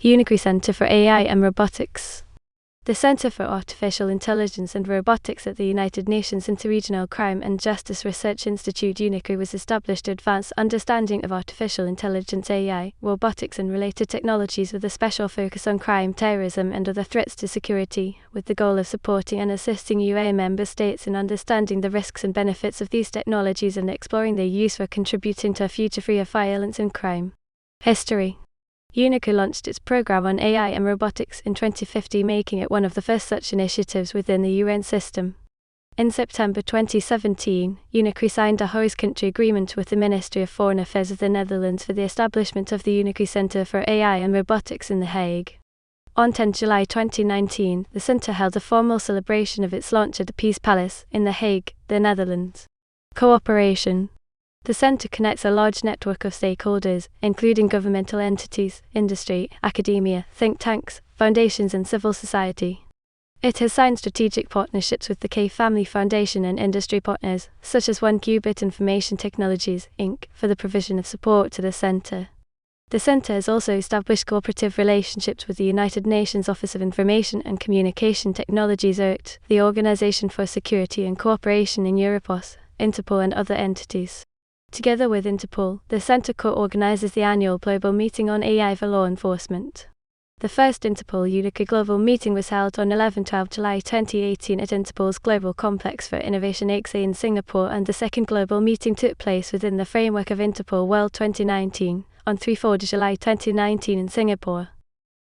UNICRI Center for AI and Robotics. The Center for Artificial Intelligence and Robotics at the United Nations Interregional Crime and Justice Research Institute UNICRI was established to advance understanding of artificial intelligence, AI, robotics and related technologies with a special focus on crime, terrorism and other threats to security, with the goal of supporting and assisting UA member states in understanding the risks and benefits of these technologies and exploring their use for contributing to a future free of violence and crime. History. UNICRI launched its program on AI and robotics in 2050, making it one of the first such initiatives within the UN system. In September 2017, UNICRI signed a host country agreement with the Ministry of Foreign Affairs of the Netherlands for the establishment of the UNICRI Center for AI and Robotics in The Hague. On 10 July 2019, the center held a formal celebration of its launch at the Peace Palace in The Hague, the Netherlands. Cooperation. The center connects a large network of stakeholders, including governmental entities, industry, academia, think tanks, foundations and civil society. It has signed strategic partnerships with the K Family Foundation and industry partners, such as 1Qubit Information Technologies, Inc., for the provision of support to the center. The center has also established cooperative relationships with the United Nations Office of Information and Communication Technologies (OICT), the Organization for Security and Cooperation in Europe (OSCE), Interpol and other entities. Together with Interpol, the center co-organizes the annual Global Meeting on AI for Law Enforcement. The first Interpol UNICRI Global Meeting was held on 11-12 July 2018 at Interpol's Global Complex for Innovation XA in Singapore, and the second global meeting took place within the framework of Interpol World 2019, on 3-4 July 2019 in Singapore.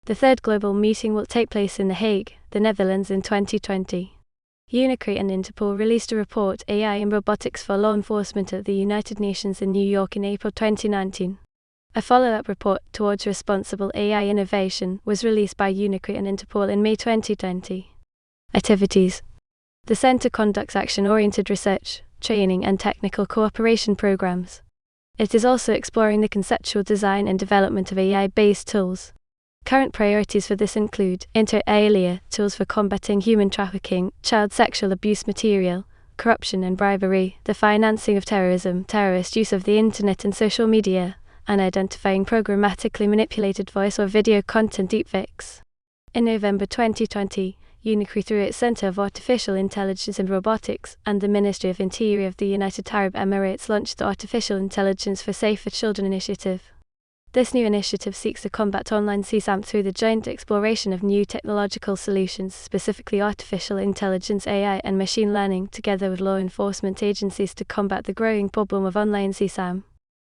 The third global meeting will take place in The Hague, the Netherlands in 2020. UNICRI and Interpol released a report, AI and Robotics for Law Enforcement, at the United Nations in New York in April 2019. A follow-up report, Towards Responsible AI Innovation, was released by UNICRI and Interpol in May 2020. Activities. The center conducts action-oriented research, training and technical cooperation programs. It is also exploring the conceptual design and development of AI-based tools. Current priorities for this include inter alia tools for combating human trafficking, child sexual abuse material, corruption and bribery, the financing of terrorism, terrorist use of the internet and social media, and identifying programmatically manipulated voice or video content deepfakes. In November 2020, UNICRI, through its Center of Artificial Intelligence and Robotics and the Ministry of Interior of the United Arab Emirates, launched the Artificial Intelligence for Safer Children initiative. This new initiative seeks to combat online CSAM through the joint exploration of new technological solutions, specifically artificial intelligence, AI, and machine learning, together with law enforcement agencies to combat the growing problem of online CSAM.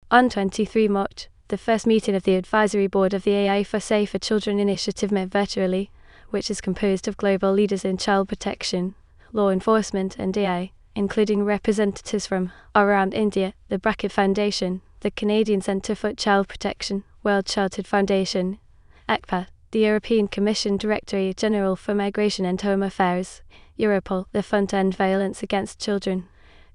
On 23 March, the first meeting of the Advisory Board of the AI for Safer Children initiative met virtually, which is composed of global leaders in child protection, law enforcement, and AI, including representatives from around India, the Bracket Foundation, the Canadian Centre for Child Protection, World Childhood Foundation, ECPA, the European Commission Directorate General for Migration and Home Affairs, Europol, the Fund to End Violence Against Children,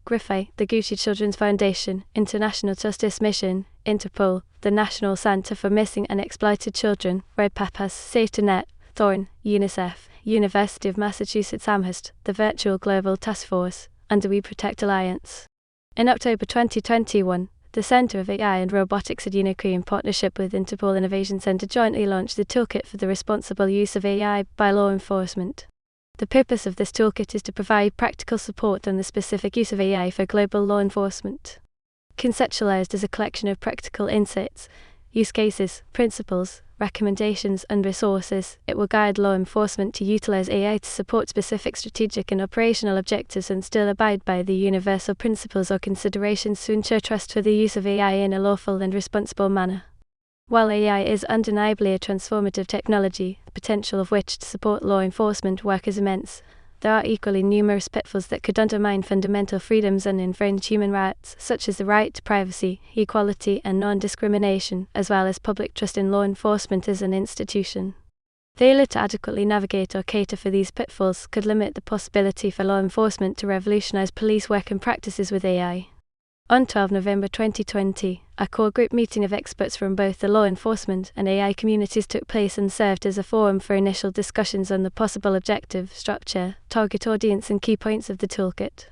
GRIFI, the Gucci Children's Foundation, International Justice Mission, Interpol, the National Centre for Missing and Exploited Children, Red Papas, SafetyNet, Thorn, UNICEF, University of Massachusetts Amherst, the Virtual Global Task Force, and the We Protect Alliance. In October 2021, the Center of AI and Robotics at UNICRI, in partnership with Interpol Innovation Center, jointly launched the Toolkit for the Responsible Use of AI by Law Enforcement. The purpose of this toolkit is to provide practical support on the specific use of AI for global law enforcement. Conceptualized as a collection of practical insights, use cases, principles, recommendations, and resources, it will guide law enforcement to utilize AI to support specific strategic and operational objectives and still abide by the universal principles or considerations to ensure trust for the use of AI in a lawful and responsible manner. While AI is undeniably a transformative technology, the potential of which to support law enforcement work is immense, there are equally numerous pitfalls that could undermine fundamental freedoms and infringe human rights, such as the right to privacy, equality, and non-discrimination, as well as public trust in law enforcement as an institution. Failure to adequately navigate or cater for these pitfalls could limit the possibility for law enforcement to revolutionize police work and practices with AI. On 12 November 2020, a core group meeting of experts from both the law enforcement and AI communities took place and served as a forum for initial discussions on the possible objective, structure, target audience and key points of the toolkit.